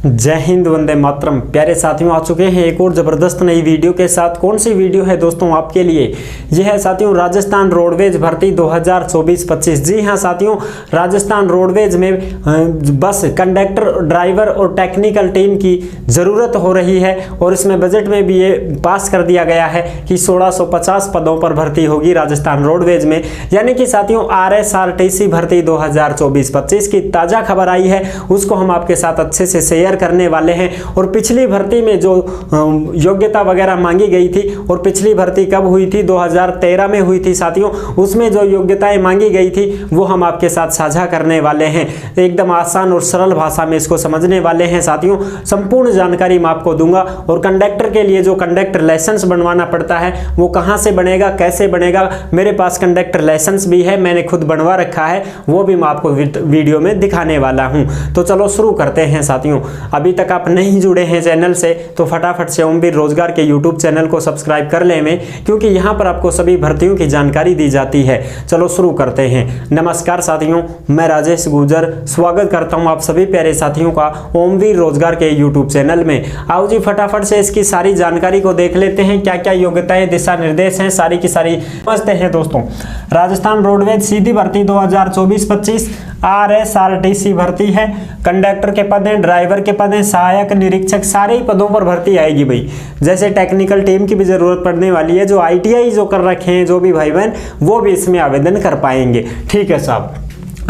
जय हिंद, वंदे मातरम। प्यारे साथियों, आ चुके हैं एक और ज़बरदस्त नई वीडियो के साथ। कौन सी वीडियो है दोस्तों आपके लिए? यह है साथियों राजस्थान रोडवेज भर्ती 2024-25। जी हाँ साथियों, राजस्थान रोडवेज में बस कंडक्टर, ड्राइवर और टेक्निकल टीम की ज़रूरत हो रही है और इसमें बजट में भी ये पास कर दिया गया है कि 1650 पदों पर भर्ती होगी राजस्थान रोडवेज में। यानी कि साथियों RSRTC भर्ती 2024-25 की ताज़ा खबर आई है, उसको हम आपके साथ अच्छे से शेयर करने वाले हैं। और पिछली भर्ती में जो योग्यता वगैरह मांगी गई थी, और पिछली भर्ती कब हुई थी? 2013 में हुई थी साथियों। उसमें जो योग्यताएं मांगी गई थी वो हम आपके साथ साझा करने वाले हैं। एकदम आसान और सरल भाषा में इसको समझने वाले हैं साथियों। संपूर्ण जानकारी मैं आपको दूंगा। और कंडक्टर के लिए जो कंडक्टर लाइसेंस बनवाना पड़ता है वो कहां से बनेगा, कैसे बनेगा, मेरे पास कंडक्टर लाइसेंस भी है, मैंने खुद बनवा रखा है, वो भी मैं आपको वीडियो में दिखाने वाला हूं। तो चलो शुरू करते हैं साथियों। अभी तक आप नहीं जुड़े हैं चैनल से तो फटाफट से ओमवीर रोजगार के यूट्यूब चैनल को सब्सक्राइब कर लें में, क्योंकि यहां पर आपको सभी भर्तियों की जानकारी दी जाती है। चलो शुरू करते हैं। नमस्कार साथियों, मैं राजेश गुर्जर स्वागत करता हूं आप सभी प्यारे साथियों का ओमवीर रोजगार के यूट्यूब चैनल में। आओ जी फटाफट से इसकी सारी जानकारी को देख लेते हैं। क्या क्या योग्यताएं, दिशा निर्देश हैं, सारी की सारी समझते हैं दोस्तों। राजस्थान रोडवेज सीधी भर्ती 2024-25 RSRTC भर्ती है। कंडक्टर के पद हैं, ड्राइवर के पद हैं, सहायक, निरीक्षक, सारे ही पदों पर भर्ती आएगी भाई। जैसे टेक्निकल टीम की भी जरूरत पड़ने वाली है, जो ITI जो कर रखे हैं जो भी भाई बहन, वो भी इसमें आवेदन कर पाएंगे। ठीक है साहब।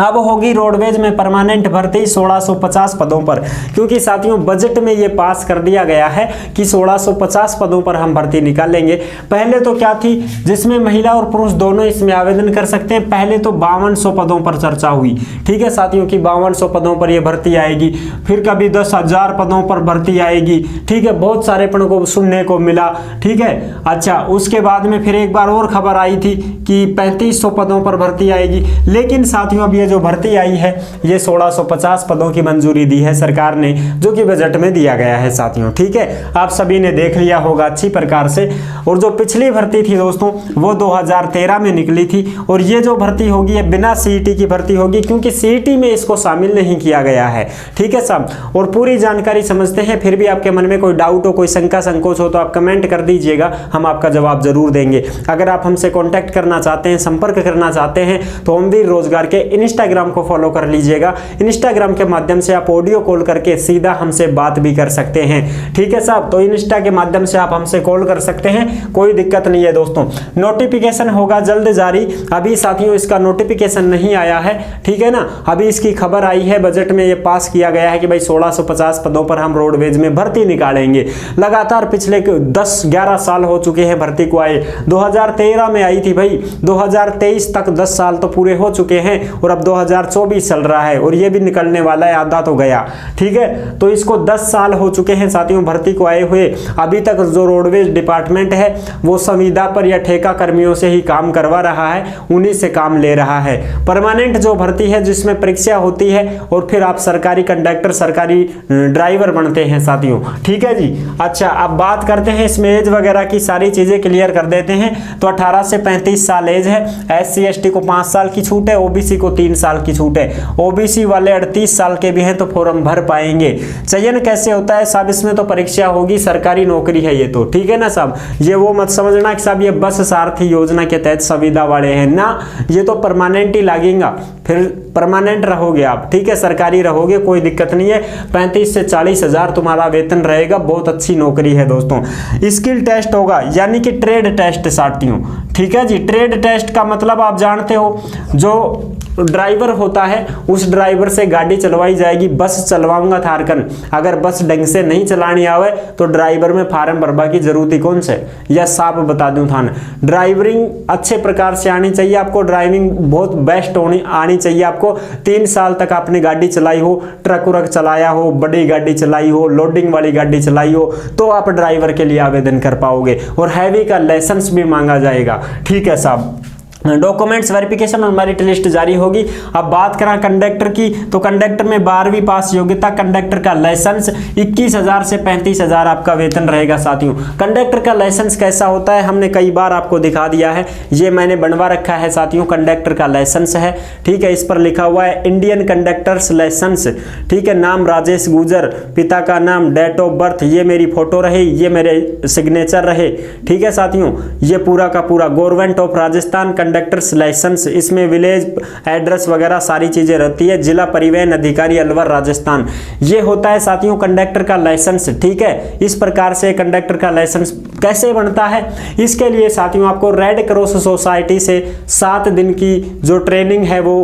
अब होगी रोडवेज में परमानेंट भर्ती 1650 पदों पर, क्योंकि साथियों बजट में ये पास कर दिया गया है कि 1650 पदों पर हम भर्ती निकालेंगे। पहले तो क्या थी, जिसमें महिला और पुरुष दोनों इसमें आवेदन कर सकते हैं। पहले तो 5200 पदों पर चर्चा हुई। ठीक है साथियों की 5200 पदों पर यह भर्ती आएगी। फिर कभी 10,000 पदों पर भर्ती आएगी। ठीक है, बहुत सारे पदों को सुनने को मिला। ठीक है, अच्छा उसके बाद में फिर एक बार और खबर आई थी कि 3500 पदों पर भर्ती आएगी। लेकिन साथियों अब जो भर्ती आई है ये 1650 पदों की मंजूरी दी है सरकार ने, जो कि बजट में दिया गया है साथियों। ठीक है, आप सभी ने देख लिया होगा अच्छी प्रकार से। और जो पिछली भर्ती थी दोस्तों वो 2013 में निकली थी। और ये जो भर्ती होगी ये बिना CET की भर्ती होगी, क्योंकि CET में इसको शामिल नहीं किया गया है। ठीक है साहब, और पूरी जानकारी समझते हैं। फिर भी आपके मन में कोई डाउट हो, कोई शंका संकोच हो तो आप कमेंट कर दीजिएगा, हम आपका जवाब जरूर देंगे। अगर आप हमसे कॉन्टैक्ट करना चाहते हैं, संपर्क करना चाहते हैं तो ओमवीर रोजगार के इंस्टाग्राम को फॉलो कर लीजिएगा। इंस्टाग्राम के माध्यम से आप ऑडियो कॉल करके सीधा हमसे बात भी कर सकते हैं। ठीक है साहब, तो इंस्टा के माध्यम से आप हमसे कॉल कर सकते हैं, कोई दिक्कत नहीं है दोस्तों। नोटिफिकेशन होगा जल्द जारी। अभी साथियों इसका नोटिफिकेशन नहीं आया है। ठीक है ना, अभी इसकी खबर आई है, बजट में ये पास किया गया है कि भाई 1650 पदों पर हम रोडवेज में भर्ती निकालेंगे। लगातार पिछले 10-11 साल हो चुके हैं भर्ती को आए। 2013 में आई थी भाई, 2023 तक 10 साल तो पूरे हो चुके हैं और अब 2024 चल रहा है और ये भी निकलने वाला है, आधा तो गया। ठीक है, तो इसको 10 साल हो चुके हैं साथियों भर्ती को आए हुए। अभी तक जो रोडवेज डिपार्टमेंट है वो संविदा पर या ठेका कर्मियों से ही काम करवा रहा है, उन्हीं से काम ले रहा है। परमानेंट जो भर्ती है जिसमें परीक्षा होती है और फिर आप सरकारी कंडक्टर, सरकारी ड्राइवर बनते हैं साथियों। ठीक है जी। अच्छा, अब बात करते हैं इसमें एज वगैरह की, सारी चीजें क्लियर कर देते हैं। तो 18 से 35 साल एज है। SC ST को 5 साल की छूट है, OBC को 3 साल की छूट है। OBC वाले 38 साल के भी हैं तो फॉर्म भर पाएंगे। चयन कैसे होता है साहब? इसमें तो परीक्षा होगी, सरकारी नौकरी है ये तो। ठीक है ना साहब, ये वो मत समझना कि साहब ये बस सारथी योजना के तहत संविदा वाले हैं ना, ये तो परमानेंट ही लगेगा, फिर परमानेंट रहोगे आप। ठीक है, सरकारी रहोगे, कोई दिक्कत नहीं है। 35 से 40 हजार तुम्हारा वेतन रहेगा, बहुत अच्छी नौकरी है दोस्तों। स्किल टेस्ट होगा, यानी कि ट्रेड टेस्ट साथियों। ठीक है जी, ट्रेड टेस्ट का मतलब आप जानते हो, जो ड्राइवर होता है उस ड्राइवर से गाड़ी चलवाई जाएगी। बस चलवाऊंगा थारकन, अगर बस ढंग से नहीं चलानी आवे तो ड्राइवर में फार्म भरवा की जरूरत ही कौन से, या साफ बता दूं थान। ड्राइवरिंग अच्छे प्रकार से आनी चाहिए आपको, ड्राइविंग बहुत बेस्ट आनी चाहिए आपको। 3 साल तक आपने गाड़ी चलाई हो, ट्रक उरक चलाया हो, बड़ी गाड़ी चलाई हो, लोडिंग वाली गाड़ी चलाई हो, तो आप ड्राइवर के लिए आवेदन कर पाओगे। और हैवी का लाइसेंस भी मांगा जाएगा। ठीक है साहब, डॉक्यूमेंट्स वेरिफिकेशन और मेरिट लिस्ट जारी होगी। अब बात करें कंडक्टर की, तो कंडक्टर में 12वीं पास योग्यता, कंडक्टर का लाइसेंस 21,000 से 35,000 आपका वेतन रहेगा साथियों। कंडक्टर का लाइसेंस कैसा होता है हमने कई बार आपको दिखा दिया है, ये मैंने बनवा रखा है साथियों। कंडक्टर का लाइसेंस है, ठीक है, इस पर लिखा हुआ है इंडियन कंडक्टर्स लाइसेंस, ठीक है। नाम राजेश गुजर, पिता का नाम, डेट ऑफ बर्थ, ये मेरी फोटो रहे, ये मेरे सिग्नेचर रहे, ठीक है साथियों। ये पूरा का पूरा government of Rajasthan conductors licence, इसमें विलेज एड्रेस वगैरह सारी चीजें रहती है। जिला परिवहन अधिकारी अलवर राजस्थान, ये होता है साथियों कंडक्टर का लाइसेंस, ठीक है। इस प्रकार से कंडक्टर का लाइसेंस कैसे बनता है, इसके लिए साथियों आपको रेड क्रॉस सोसाइटी से 7 दिन की जो ट्रेनिंग है वो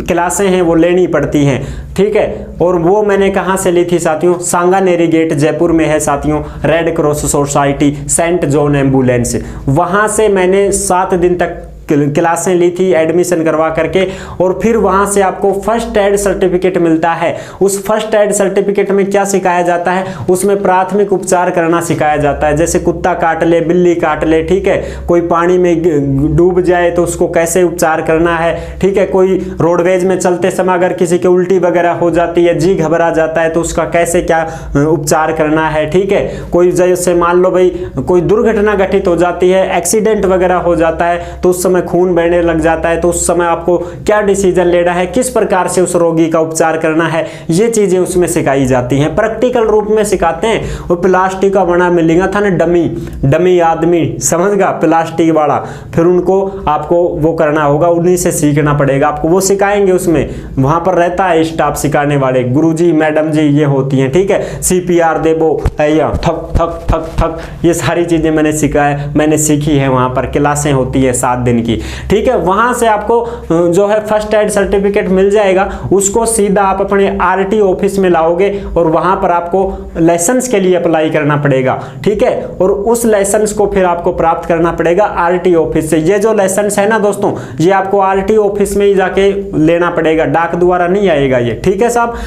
क्लासें हैं वो लेनी पड़ती हैं, ठीक है। और वो मैंने कहाँ से ली थी साथियों, सांगानेरी गेट जयपुर में है साथियों Red Cross Society, Saint John Ambulance, वहां से मैंने 7 दिन तक क्लासें ली थी एडमिशन करवा करके। और फिर वहां से आपको फर्स्ट एड सर्टिफिकेट मिलता है। उस फर्स्ट एड सर्टिफिकेट में क्या सिखाया जाता है, उसमें प्राथमिक उपचार करना सिखाया जाता है। जैसे कुत्ता काट ले, बिल्ली काट ले, ठीक है, कोई पानी में डूब जाए तो उसको कैसे उपचार करना है, ठीक है। कोई रोडवेज में चलते समय अगर किसी की उल्टी वगैरह हो जाती है, जी घबरा जाता है, तो उसका कैसे क्या उपचार करना है, ठीक है। कोई जैसे मान लो भाई कोई दुर्घटना घटित हो जाती है, एक्सीडेंट वगैरह हो जाता है, तो उस समय खून बहने लग जाता है, तो उस समय आपको क्या डिसीजन लेना है, किस प्रकार से उस रोगी का उपचार करना है, ये चीजें उसमें सिखाई जाती हैं, प्रैक्टिकल रूप में सिखाते हैं। और प्लास्टिक का बना मिलेगा था ना डमी आदमी, समझ गया, प्लास्टिक वाला, फिर उनको आपको वो करना होगा, उन्हीं से सीखना पड़ेगा आपको, वो सिखाएंगे। उसमें वहां पर रहता है स्टाफ सिखाने वाले, गुरुजी मैडम जी ये होती हैं, ठीक है। CPR देबो, ठक ठक ठक ठक, ये सारी चीजें मैंने सीखी है, वहां पर क्लासें होती है 7 दिन की, ठीक है। वहां से आपको जो है फर्स्ट एड सर्टिफिकेट मिल जाएगा, उसको सीधा आप अपने RT ऑफिस में लाओगे और वहां पर आपको लाइसेंस के लिए अप्लाई करना पड़ेगा, ठीक है। और उस लाइसेंस को फिर आपको प्राप्त करना पड़ेगा RT ऑफिस से। ये जो लाइसेंस है ना दोस्तों, ये आपको RT ऑफिस में ही जाके लेना पड़ेगा, डाक द्वारा नहीं आएगा ये, ठीक है साहब।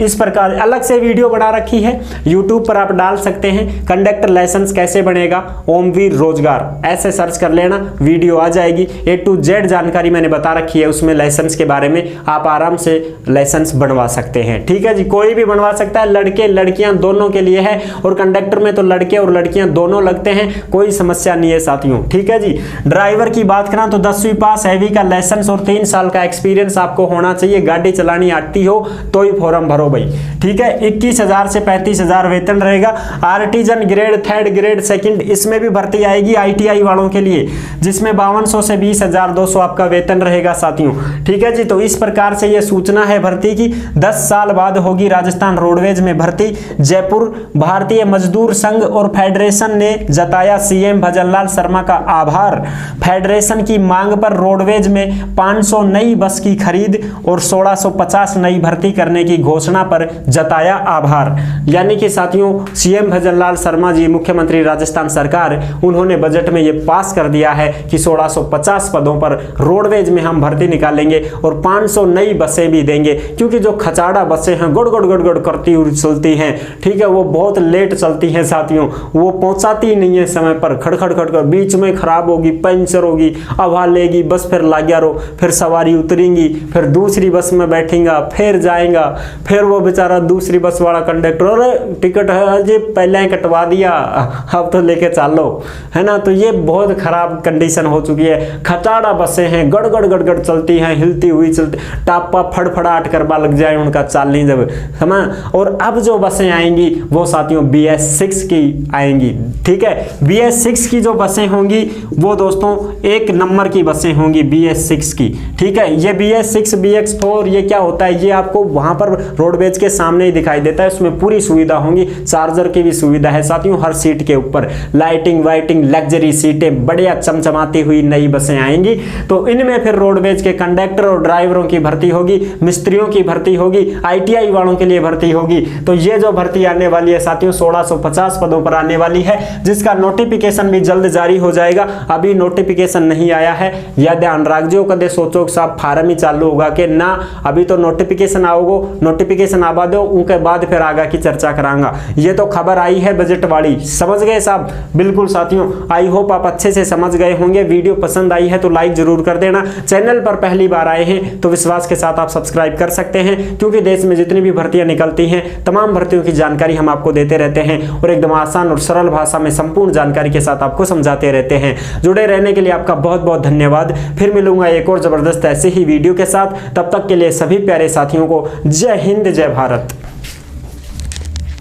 इस प्रकार अलग से वीडियो बना रखी है, YouTube पर आप डाल सकते हैं, कंडक्टर लाइसेंस कैसे बनेगा, ओमवीर रोजगार ऐसे सर्च कर लेना, वीडियो आ जाएगी। A to Z जानकारी मैंने बता रखी है उसमें, लाइसेंस के बारे में आप आराम से लाइसेंस बनवा सकते हैं, ठीक है जी। कोई भी बनवा सकता है, लड़के लड़कियां दोनों के लिए है, और कंडक्टर में तो लड़के और लड़कियां दोनों लगते हैं, कोई समस्या नहीं है साथियों, ठीक है जी। ड्राइवर की बात करें तो 10वीं पास, हैवी का लाइसेंस और 3 साल का एक्सपीरियंस आपको होना चाहिए। गाड़ी चलानी आती हो तो ही फॉर्म भरो भाई, ठीक है। 21,000 से 35,000 वेतन रहेगा। Artesian grade 3rd grade 2nd, इसमें भी भर्ती आएगी ITI वालों के लिए, जिसमें 5200 से 20,200 आपका वेतन रहेगा साथियों, ठीक है जी। तो इस प्रकार से ये सूचना है भर्ती की। 10 साल बाद होगी राजस्थान रोडवेज में भर्ती। जयपुर भारतीय मजदूर संघ और फेडरेशन ने जताया CM भजनलाल शर्मा का आभार। फेडरेशन की मांग पर रोडवेज में 500 नई बस की खरीद और 1650 नई भर्ती करने की घोषणा पर जताया आभार। यानी कि साथियों CM भजनलाल शर्मा जी, मुख्यमंत्री राजस्थान सरकार, उन्होंने बजट में ये पास कर दिया है कि 1650 पदों पर रोडवेज में हम भर्ती निकालेंगे और 500 नई बसें भी देंगे। क्योंकि जो खचाड़ा बसें हैं गड़ करती हुई चलती हैं, ठीक है, वो बहुत लेट चलती हैं साथियों, वो पहुंचाती नहीं है समय पर, खड़खड़ बीच में खराब होगी, पंचर होगी, हवा लेगी, बस फिर लाग्या रो, फिर सवारी उतरेंगी, फिर दूसरी बस में बैठेगा, फिर जाएगा, फिर वो बेचारा दूसरी बस वाला कंडक्टर, अरे टिकट है जी पहले ही कटवा दिया, अब तो लेके चलो, है ना। तो ये बहुत खराब कंडीशन हो चुकी है। खचाड़ा बसें हैं, गड़गड़ चलती हैं, हिलती हुई चलती, टापा फड़फड़ाहट करवा लग जाए उनका चालनी जब, समझ। और अब जो बसें आएंगी वो साथियों BS6 की आएंगी, ठीक है। BS6 की जो बसें होंगी वो दोस्तों 1 नंबर की बसें होंगी BS6 की, ठीक है। ये BS6 BX4 ये क्या होता है, ये आपको वहां पर रोडवेज के सामने ही दिखाई देता है। उसमें पूरी सुविधा होंगी, चार्जर की भी सुविधा है साथियों, हर सीट के ऊपर लाइटिंग वाइटिंग, लग्जरी सीटें, बढ़िया चमचमाती हुई नई बसें आएंगी। तो इनमें फिर रोडवेज के कंडक्टर और ड्राइवरों की भर्ती होगी, मिस्त्रियों की भर्ती होगी, ITI वालों के लिए भर्ती होगी। तो ये जो भर्ती आने वाली है साथियों 1650 पदों पर आने वाली है, जिसका नोटिफिकेशन भी जल्द जारी हो जाएगा। अभी नोटिफिकेशन नहीं आया है, यह ध्यान रखियो, कदे सोचो साहब फार्म ही चालू होगा कि ना, अभी तो नोटिफिकेशन आओगे। नोटिफिकेशन आवा दो, उनके बाद फिर आगे की चर्चा करांगा। ये तो खबर आई है बजट वाली, समझ गए साहब? बिल्कुल साथियों, आई होप आप अच्छे से समझ गए होंगे। वीडियो पसंद आई है तो लाइक जरूर कर देना। चैनल पर पहली बार आए हैं तो विश्वास के साथ आप सब्सक्राइब कर सकते हैं, क्योंकि देश में जितनी भी भर्तियां निकलती हैं तमाम भर्तियों की जानकारी हम आपको देते रहते हैं और एकदम आसान और सरल भाषा में संपूर्ण जानकारी के साथ आपको समझाते रहते हैं। जुड़े रहने के लिए आपका बहुत बहुत धन्यवाद। फिर मिलूंगा एक और जबरदस्त ऐसे ही वीडियो के साथ। तब तक के लिए सभी प्यारे साथियों को जय हिंद, जय भारत।